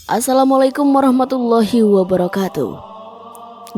Assalamualaikum warahmatullahi wabarakatuh.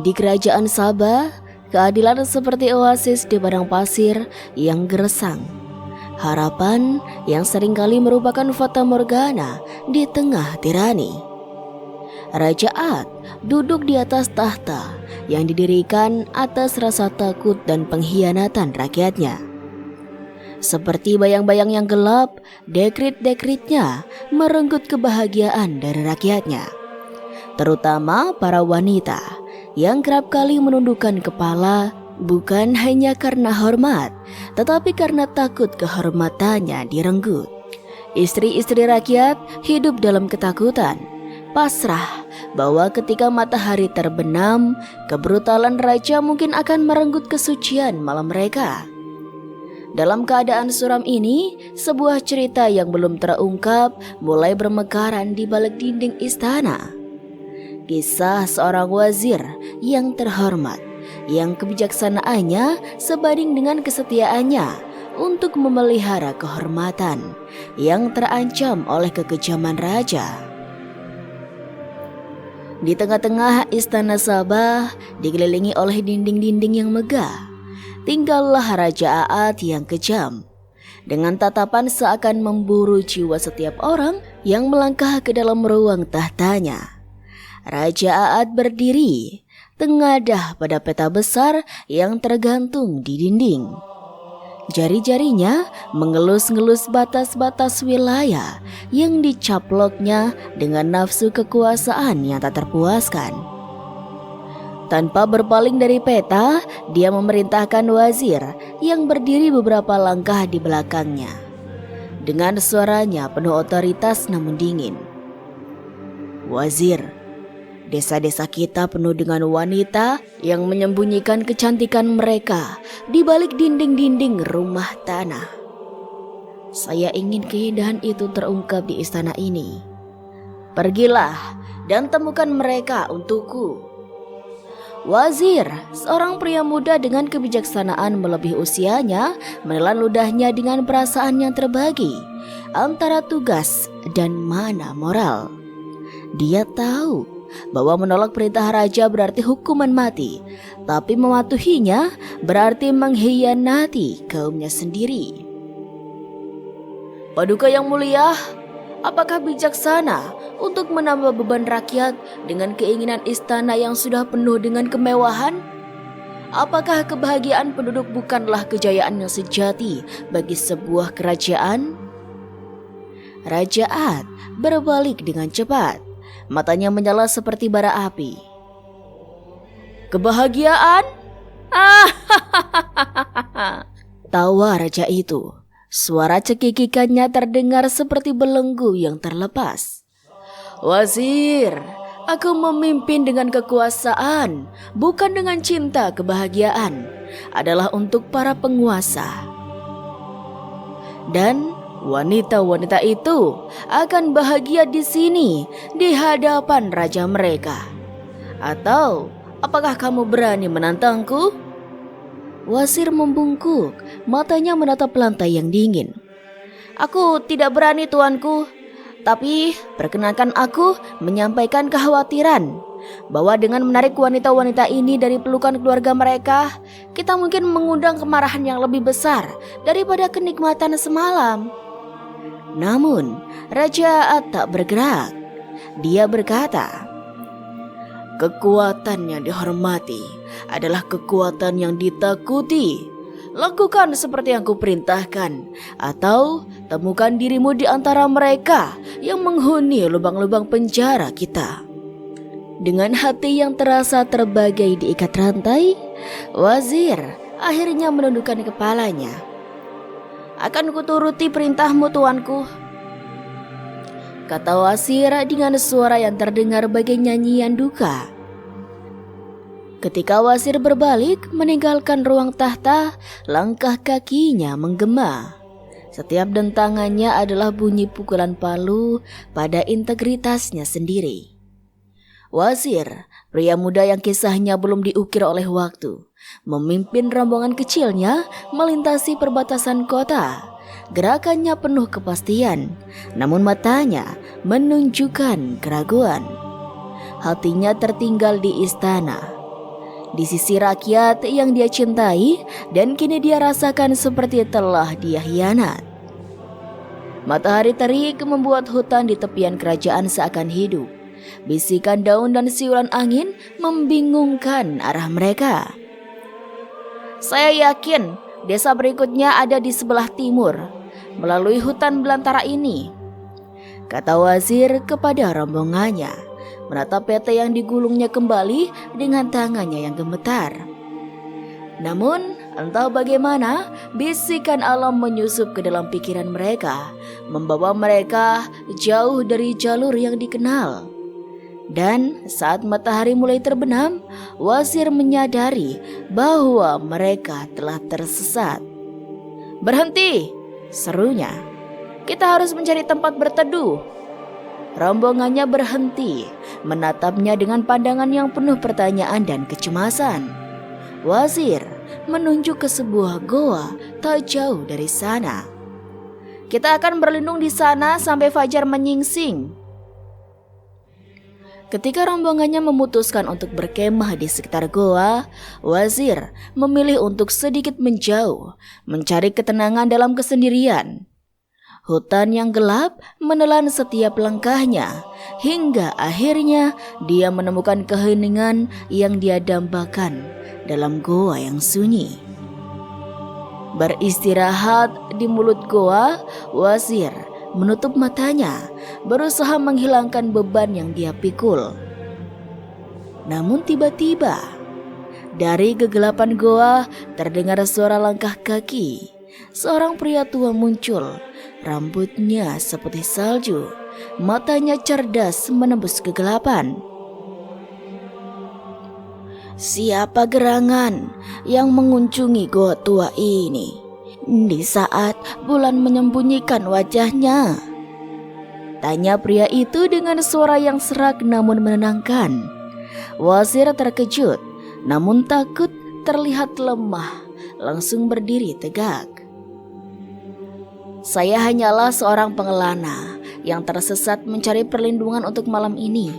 Di kerajaan Sabah, keadilan seperti oasis di padang pasir yang gersang. Harapan yang seringkali merupakan fata morgana di tengah tirani. Raja Ad duduk di atas tahta yang didirikan atas rasa takut dan pengkhianatan rakyatnya. Seperti bayang-bayang yang gelap, dekrit-dekritnya merenggut kebahagiaan dari rakyatnya. Terutama para wanita yang kerap kali menundukkan kepala bukan hanya karena hormat, tetapi karena takut kehormatannya direnggut. Istri-istri rakyat hidup dalam ketakutan, pasrah bahwa ketika matahari terbenam, kebrutalan raja mungkin akan merenggut kesucian malam mereka. Dalam keadaan suram ini, sebuah cerita yang belum terungkap mulai bermekaran di balik dinding istana. Kisah seorang wazir yang terhormat, yang kebijaksanaannya sebanding dengan kesetiaannya untuk memelihara kehormatan yang terancam oleh kekejaman raja. Di tengah-tengah istana Sabah, dikelilingi oleh dinding-dinding yang megah, tinggallah Raja Aat yang kejam, dengan tatapan seakan memburu jiwa setiap orang yang melangkah ke dalam ruang tahtanya. Raja Aat berdiri, tengadah pada peta besar yang tergantung di dinding. Jari-jarinya mengelus-ngelus batas-batas wilayah yang dicaploknya dengan nafsu kekuasaan yang tak terpuaskan. Tanpa berpaling dari peta, dia memerintahkan wazir yang berdiri beberapa langkah di belakangnya. Dengan suaranya penuh otoritas namun dingin. Wazir, desa-desa kita penuh dengan wanita yang menyembunyikan kecantikan mereka di balik dinding-dinding rumah tanah. Saya ingin keindahan itu terungkap di istana ini. Pergilah dan temukan mereka untukku. Wazir, seorang pria muda dengan kebijaksanaan melebihi usianya, menelan ludahnya dengan perasaan yang terbagi antara tugas dan mana moral. Dia tahu bahwa menolak perintah raja berarti hukuman mati, tapi mematuhinya berarti mengkhianati kaumnya sendiri. Paduka yang mulia, apakah bijaksana untuk menambah beban rakyat dengan keinginan istana yang sudah penuh dengan kemewahan? Apakah kebahagiaan penduduk bukanlah kejayaan yang sejati bagi sebuah kerajaan? Raja Ad berbalik dengan cepat, matanya menyala seperti bara api. Kebahagiaan? Tawa raja itu. Suara cekikikannya terdengar seperti belenggu yang terlepas. Wazir, aku memimpin dengan kekuasaan, bukan dengan cinta. Kebahagiaan adalah untuk para penguasa. Dan wanita-wanita itu akan bahagia di sini, di hadapan raja mereka. Atau apakah kamu berani menantangku? Wazir membungkuk, matanya menatap lantai yang dingin. Aku tidak berani, tuanku. Tapi perkenankan aku menyampaikan kekhawatiran bahwa dengan menarik wanita-wanita ini dari pelukan keluarga mereka, kita mungkin mengundang kemarahan yang lebih besar daripada kenikmatan semalam. Namun Raja Ad tak bergerak. Dia berkata, kekuatan yang dihormati adalah kekuatan yang ditakuti. Lakukan seperti yang kuperintahkan, atau temukan dirimu di antara mereka yang menghuni lubang-lubang penjara kita. Dengan hati yang terasa terbagai diikat rantai, wazir akhirnya menundukkan kepalanya. Akan kuturuti perintahmu, tuanku, kata wazir dengan suara yang terdengar bagai nyanyian duka. Ketika wazir berbalik meninggalkan ruang tahta, langkah kakinya menggema. Setiap dentangannya adalah bunyi pukulan palu pada integritasnya sendiri. Wazir, pria muda yang kisahnya belum diukir oleh waktu, memimpin rombongan kecilnya melintasi perbatasan kota Gerakannya penuh kepastian, namun matanya menunjukkan keraguan. Hatinya tertinggal di istana, di sisi rakyat yang dia cintai, dan kini dia rasakan seperti telah dia hianat. Matahari terik membuat hutan di tepian kerajaan seakan hidup. Bisikan daun dan siulan angin membingungkan arah mereka. Saya yakin desa berikutnya ada di sebelah timur, melalui hutan belantara ini, kata wazir kepada rombongannya, menatap peta yang digulungnya kembali dengan tangannya yang gemetar. Namun, entah bagaimana, bisikan alam menyusup ke dalam pikiran mereka, membawa mereka jauh dari jalur yang dikenal. Dan saat matahari mulai terbenam, wazir menyadari bahwa mereka telah tersesat. "Berhenti!" serunya. "Kita harus mencari tempat berteduh." Rombongannya berhenti, menatapnya dengan pandangan yang penuh pertanyaan dan kecemasan. Wazir menunjuk ke sebuah goa tak jauh dari sana. "Kita akan berlindung di sana sampai fajar menyingsing." Ketika rombongannya memutuskan untuk berkemah di sekitar goa, wazir memilih untuk sedikit menjauh, mencari ketenangan dalam kesendirian. Hutan yang gelap menelan setiap langkahnya, hingga akhirnya dia menemukan keheningan yang dia dambakan dalam goa yang sunyi. Beristirahat di mulut goa, wazir menutup matanya, berusaha menghilangkan beban yang dia pikul. Namun tiba-tiba, dari kegelapan goa terdengar suara langkah kaki. Seorang pria tua muncul, rambutnya seperti salju, matanya cerdas menembus kegelapan. "Siapa gerangan yang mengunjungi goa tua ini di saat bulan menyembunyikan wajahnya?" tanya pria itu dengan suara yang serak namun menenangkan. Wazir terkejut, namun takut terlihat lemah, langsung berdiri tegak. "Saya hanyalah seorang pengelana yang tersesat mencari perlindungan untuk malam ini."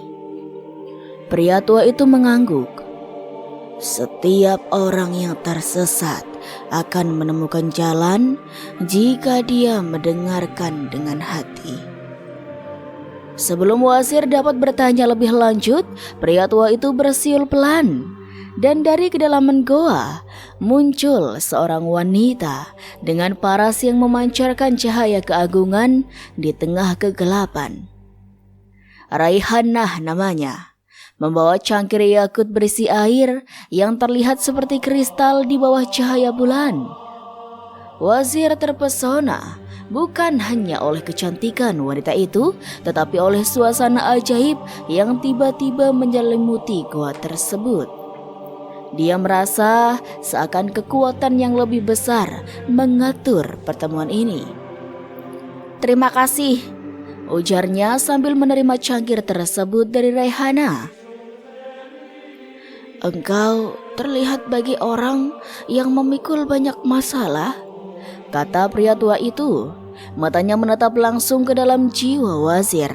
Pria tua itu mengangguk. "Setiap orang yang tersesat akan menemukan jalan jika dia mendengarkan dengan hati." Sebelum wazir dapat bertanya lebih lanjut, pria tua itu bersiul pelan, dan dari kedalaman goa muncul seorang wanita dengan paras yang memancarkan cahaya keagungan di tengah kegelapan. Raihanah namanya, membawa cangkir yakut berisi air yang terlihat seperti kristal di bawah cahaya bulan. Wazir terpesona bukan hanya oleh kecantikan wanita itu, tetapi oleh suasana ajaib yang tiba-tiba menyelimuti goa tersebut. Dia merasa seakan kekuatan yang lebih besar mengatur pertemuan ini. "Terima kasih," ujarnya sambil menerima cangkir tersebut dari Raihanah. "Engkau terlihat bagi orang yang memikul banyak masalah," kata pria tua itu. Matanya menatap langsung ke dalam jiwa wazir.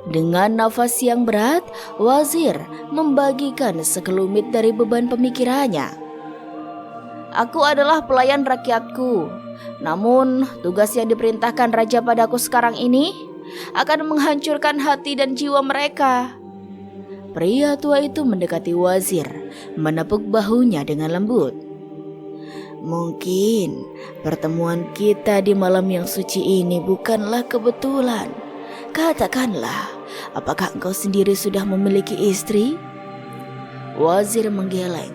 Dengan nafas yang berat, wazir membagikan sekelumit dari beban pemikirannya. "Aku adalah pelayan rakyatku, namun tugas yang diperintahkan raja padaku sekarang ini akan menghancurkan hati dan jiwa mereka." Pria tua itu mendekati wazir, menepuk bahunya dengan lembut. "Mungkin pertemuan kita di malam yang suci ini bukanlah kebetulan. Katakanlah, apakah engkau sendiri sudah memiliki istri?" Wazir menggeleng.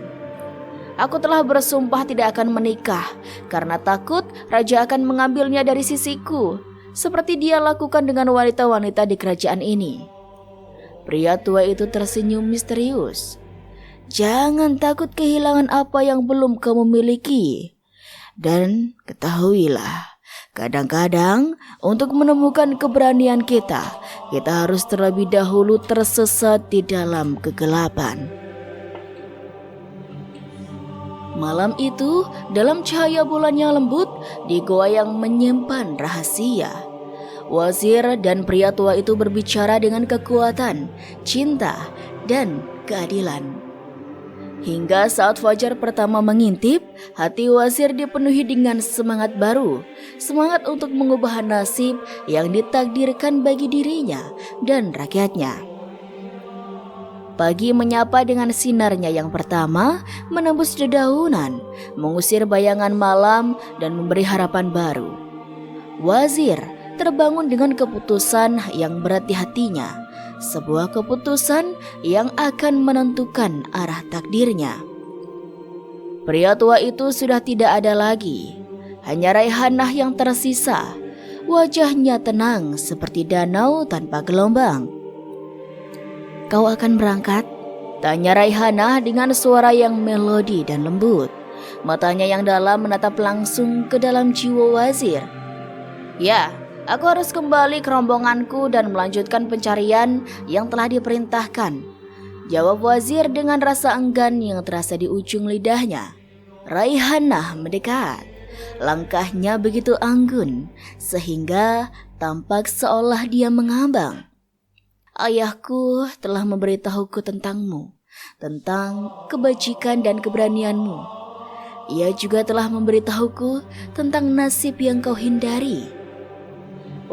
"Aku telah bersumpah tidak akan menikah karena takut raja akan mengambilnya dari sisiku, seperti dia lakukan dengan wanita-wanita di kerajaan ini." Pria tua itu tersenyum misterius. "Jangan takut kehilangan apa yang belum kamu miliki. Dan ketahuilah, kadang-kadang untuk menemukan keberanian kita harus terlebih dahulu tersesat di dalam kegelapan." Malam itu, dalam cahaya bulan yang lembut, di goa yang menyimpan rahasia, wazir dan pria tua itu berbicara dengan kekuatan, cinta, dan keadilan. Hingga saat fajar pertama mengintip, hati wazir dipenuhi dengan semangat baru, semangat untuk mengubah nasib yang ditakdirkan bagi dirinya dan rakyatnya. Pagi menyapa dengan sinarnya yang pertama, menembus dedaunan, mengusir bayangan malam dan memberi harapan baru. Wazir terbangun dengan keputusan yang berat di hatinya, sebuah keputusan yang akan menentukan arah takdirnya. Pria tua itu sudah tidak ada lagi, hanya Raihanah yang tersisa. Wajahnya tenang seperti danau tanpa gelombang. "Kau akan berangkat?" tanya Raihanah dengan suara yang melodi dan lembut. Matanya yang dalam menatap langsung ke dalam jiwa wazir. "Ya, aku harus kembali ke rombonganku dan melanjutkan pencarian yang telah diperintahkan," jawab wazir dengan rasa enggan yang terasa di ujung lidahnya. Raihanah mendekat. Langkahnya begitu anggun sehingga tampak seolah dia mengambang. "Ayahku telah memberitahuku tentangmu, tentang kebajikan dan keberanianmu. Ia juga telah memberitahuku tentang nasib yang kau hindari."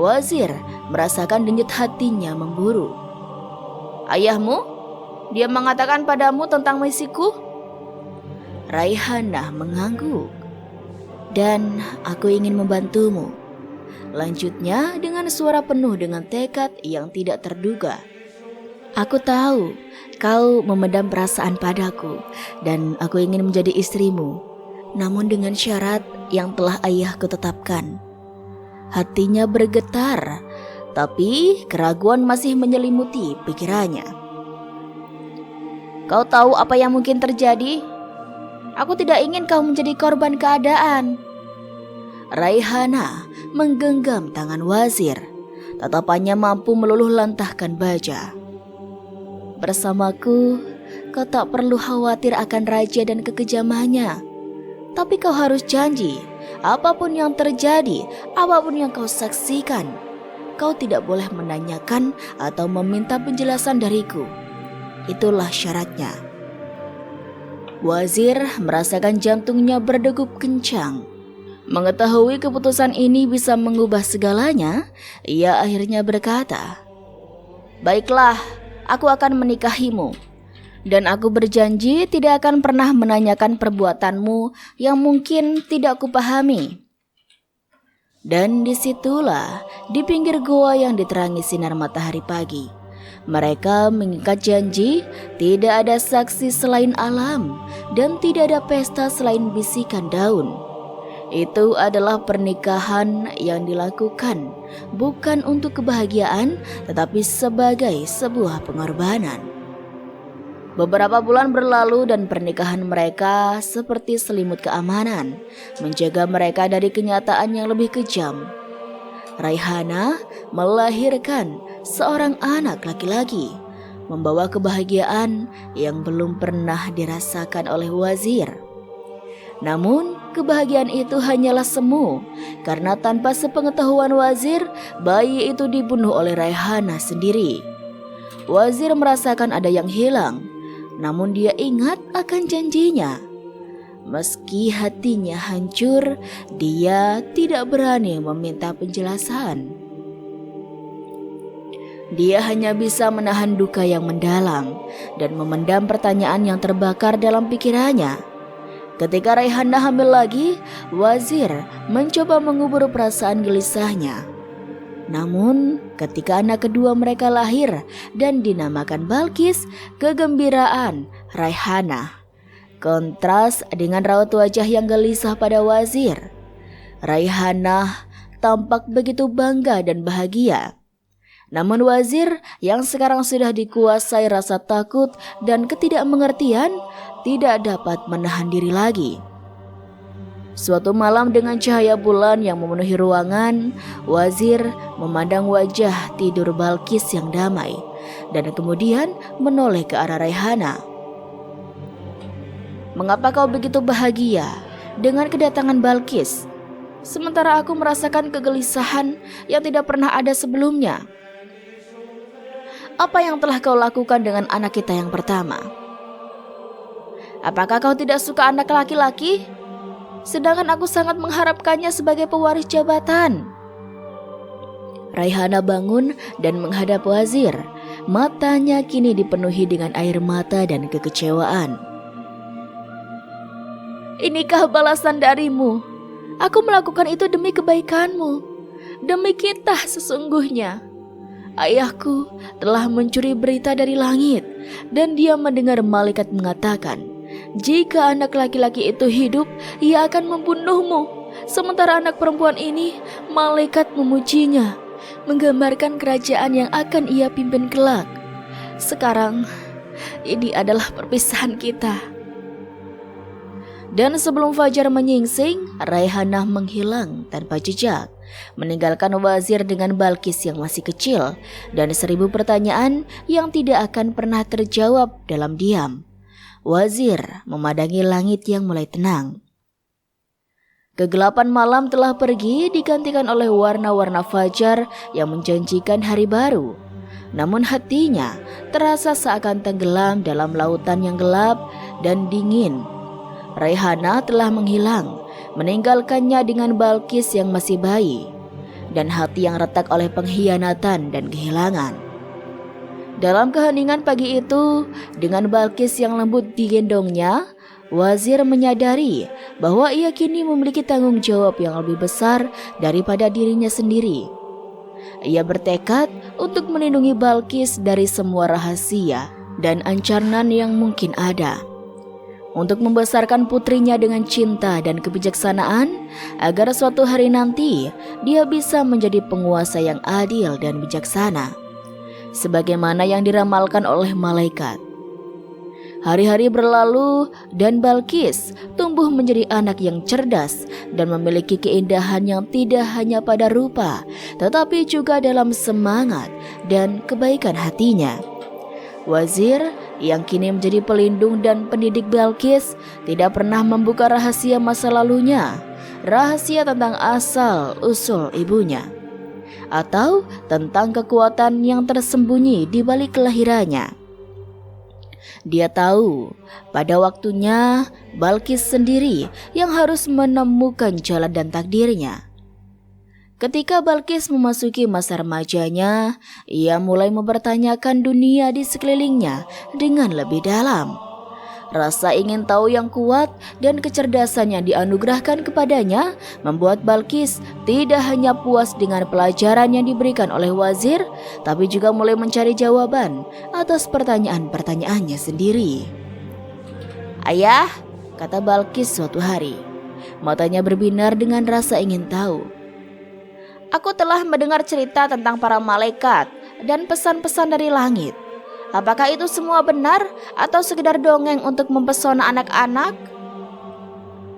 Wazir merasakan denyut hatinya memburu. "Ayahmu? Dia mengatakan padamu tentang misiku?" Raihanah mengangguk. "Dan aku ingin membantumu," lanjutnya dengan suara penuh dengan tekad yang tidak terduga. "Aku tahu kau memendam perasaan padaku dan aku ingin menjadi istrimu, namun dengan syarat yang telah ayahku tetapkan." Hatinya bergetar, tapi keraguan masih menyelimuti pikirannya. "Kau tahu apa yang mungkin terjadi? Aku tidak ingin kau menjadi korban keadaan." Raihanah menggenggam tangan wazir. Tatapannya mampu meluluh lantahkan baja. "Bersamaku, kau tak perlu khawatir akan raja dan kekejamannya. Tapi kau harus janji, apapun yang terjadi, apapun yang kau saksikan, kau tidak boleh menanyakan atau meminta penjelasan dariku. Itulah syaratnya." Wazir merasakan jantungnya berdegup kencang. Mengetahui keputusan ini bisa mengubah segalanya, ia akhirnya berkata, "Baiklah, aku akan menikahimu. Dan aku berjanji tidak akan pernah menanyakan perbuatanmu yang mungkin tidak kupahami." Dan disitulah, di pinggir goa yang diterangi sinar matahari pagi, mereka mengikat janji tidak ada saksi selain alam dan tidak ada pesta selain bisikan daun. Itu adalah pernikahan yang dilakukan bukan untuk kebahagiaan, tetapi sebagai sebuah pengorbanan. Beberapa bulan berlalu dan pernikahan mereka seperti selimut keamanan, menjaga mereka dari kenyataan yang lebih kejam. Raihanah melahirkan seorang anak laki-laki, membawa kebahagiaan yang belum pernah dirasakan oleh wazir. Namun, kebahagiaan itu hanyalah semu, karena tanpa sepengetahuan wazir, bayi itu dibunuh oleh Raihanah sendiri. Wazir merasakan ada yang hilang, namun dia ingat akan janjinya. Meski hatinya hancur, dia tidak berani meminta penjelasan. Dia hanya bisa menahan duka yang mendalam dan memendam pertanyaan yang terbakar dalam pikirannya. Ketika Raihanah hamil lagi, wazir mencoba mengubur perasaan gelisahnya. Namun, ketika anak kedua mereka lahir dan dinamakan Balkis, kegembiraan Raihanah kontras dengan raut wajah yang gelisah pada wazir. Raihanah tampak begitu bangga dan bahagia. Namun wazir yang sekarang sudah dikuasai rasa takut dan ketidakmengertian tidak dapat menahan diri lagi. Suatu malam dengan cahaya bulan yang memenuhi ruangan, wazir memandang wajah tidur Balkis yang damai dan kemudian menoleh ke arah Raihanah. Mengapa kau begitu bahagia dengan kedatangan Balkis, sementara aku merasakan kegelisahan yang tidak pernah ada sebelumnya? Apa yang telah kau lakukan dengan anak kita yang pertama? Apakah kau tidak suka anak laki-laki? Sedangkan aku sangat mengharapkannya sebagai pewaris jabatan. Raihana bangun dan menghadap wazir. Matanya kini dipenuhi dengan air mata dan kekecewaan. Inikah balasan darimu? Aku melakukan itu demi kebaikanmu, demi kita sesungguhnya. Ayahku telah mencuri berita dari langit, dan dia mendengar malaikat mengatakan, jika anak laki-laki itu hidup, ia akan membunuhmu. Sementara anak perempuan ini, malaikat memujinya, menggambarkan kerajaan yang akan ia pimpin kelak. Sekarang, ini adalah perpisahan kita. Dan sebelum fajar menyingsing, Raihanah menghilang tanpa jejak, meninggalkan wazir dengan Balkis yang masih kecil dan 1000 pertanyaan yang tidak akan pernah terjawab dalam diam. Wazir memandangi langit yang mulai tenang. Kegelapan malam telah pergi digantikan oleh warna-warna fajar yang menjanjikan hari baru. Namun hatinya terasa seakan tenggelam dalam lautan yang gelap dan dingin. Raihanah telah menghilang, meninggalkannya dengan Balkis yang masih bayi, dan hati yang retak oleh pengkhianatan dan kehilangan. Dalam keheningan pagi itu, dengan Balkis yang lembut digendongnya, wazir menyadari bahwa ia kini memiliki tanggung jawab yang lebih besar daripada dirinya sendiri. Ia bertekad untuk melindungi Balkis dari semua rahasia dan ancaman yang mungkin ada, untuk membesarkan putrinya dengan cinta dan kebijaksanaan, agar suatu hari nanti dia bisa menjadi penguasa yang adil dan bijaksana, sebagaimana yang diramalkan oleh malaikat. Hari-hari berlalu dan Balkis tumbuh menjadi anak yang cerdas dan memiliki keindahan yang tidak hanya pada rupa, tetapi juga dalam semangat dan kebaikan hatinya. Wazir yang kini menjadi pelindung dan pendidik Balkis tidak pernah membuka rahasia masa lalunya, rahasia tentang asal-usul ibunya, atau tentang kekuatan yang tersembunyi di balik kelahirannya. Dia tahu pada waktunya Balkis sendiri yang harus menemukan jalan dan takdirnya. Ketika Balkis memasuki masa remajanya, ia mulai mempertanyakan dunia di sekelilingnya dengan lebih dalam. Rasa ingin tahu yang kuat dan kecerdasan yang dianugerahkan kepadanya membuat Balkis tidak hanya puas dengan pelajaran yang diberikan oleh wazir, tapi juga mulai mencari jawaban atas pertanyaan-pertanyaannya sendiri. "Ayah," kata Balkis suatu hari, matanya berbinar dengan rasa ingin tahu. "Aku telah mendengar cerita tentang para malaikat dan pesan-pesan dari langit. Apakah itu semua benar atau sekedar dongeng untuk mempesona anak-anak?"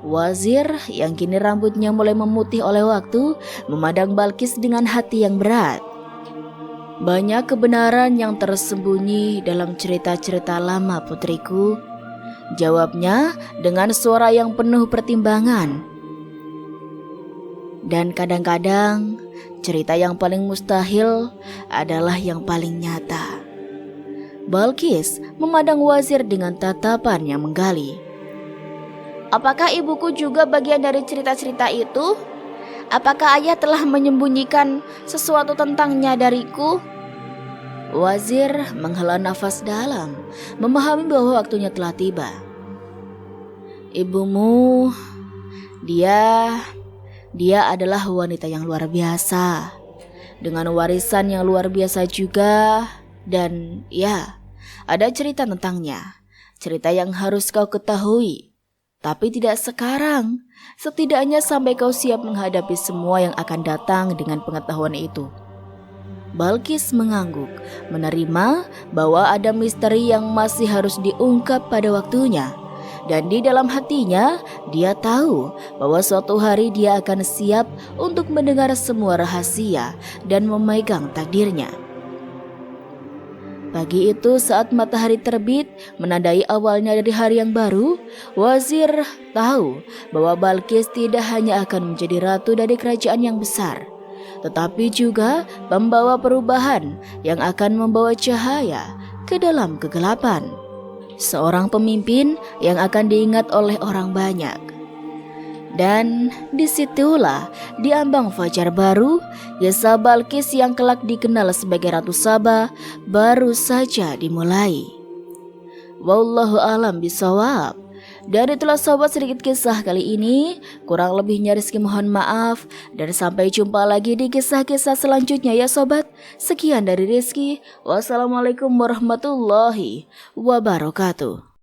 Wazir yang kini rambutnya mulai memutih oleh waktu memandang Balkis dengan hati yang berat. "Banyak kebenaran yang tersembunyi dalam cerita-cerita lama, putriku," jawabnya dengan suara yang penuh pertimbangan. "Dan kadang-kadang cerita yang paling mustahil adalah yang paling nyata." Balkis memandang wazir dengan tatapan yang menggali. "Apakah ibuku juga bagian dari cerita-cerita itu? Apakah ayah telah menyembunyikan sesuatu tentangnya dariku?" Wazir menghela nafas dalam, memahami bahwa waktunya telah tiba. "Ibumu, dia adalah wanita yang luar biasa, dengan warisan yang luar biasa juga. Dan ya, ada cerita tentangnya, cerita yang harus kau ketahui. Tapi tidak sekarang, setidaknya sampai kau siap menghadapi semua yang akan datang dengan pengetahuan itu." Balkis mengangguk, menerima bahwa ada misteri yang masih harus diungkap pada waktunya. Dan di dalam hatinya, dia tahu bahwa suatu hari dia akan siap untuk mendengar semua rahasia dan memegang takdirnya. Pagi itu saat matahari terbit menandai awalnya dari hari yang baru, wazir tahu bahwa Balkis tidak hanya akan menjadi ratu dari kerajaan yang besar, tetapi juga pembawa perubahan yang akan membawa cahaya ke dalam kegelapan. Seorang pemimpin yang akan diingat oleh orang banyak. Dan disitulah di ambang fajar baru, kisah Balkis yang kelak dikenal sebagai Ratu Saba baru saja dimulai. Wallahu alam bisawab. Dan itulah sobat sedikit kisah kali ini. Kurang lebihnya Rizky mohon maaf. Dan sampai jumpa lagi di kisah-kisah selanjutnya ya sobat. Sekian dari Rizky. Wassalamualaikum warahmatullahi wabarakatuh.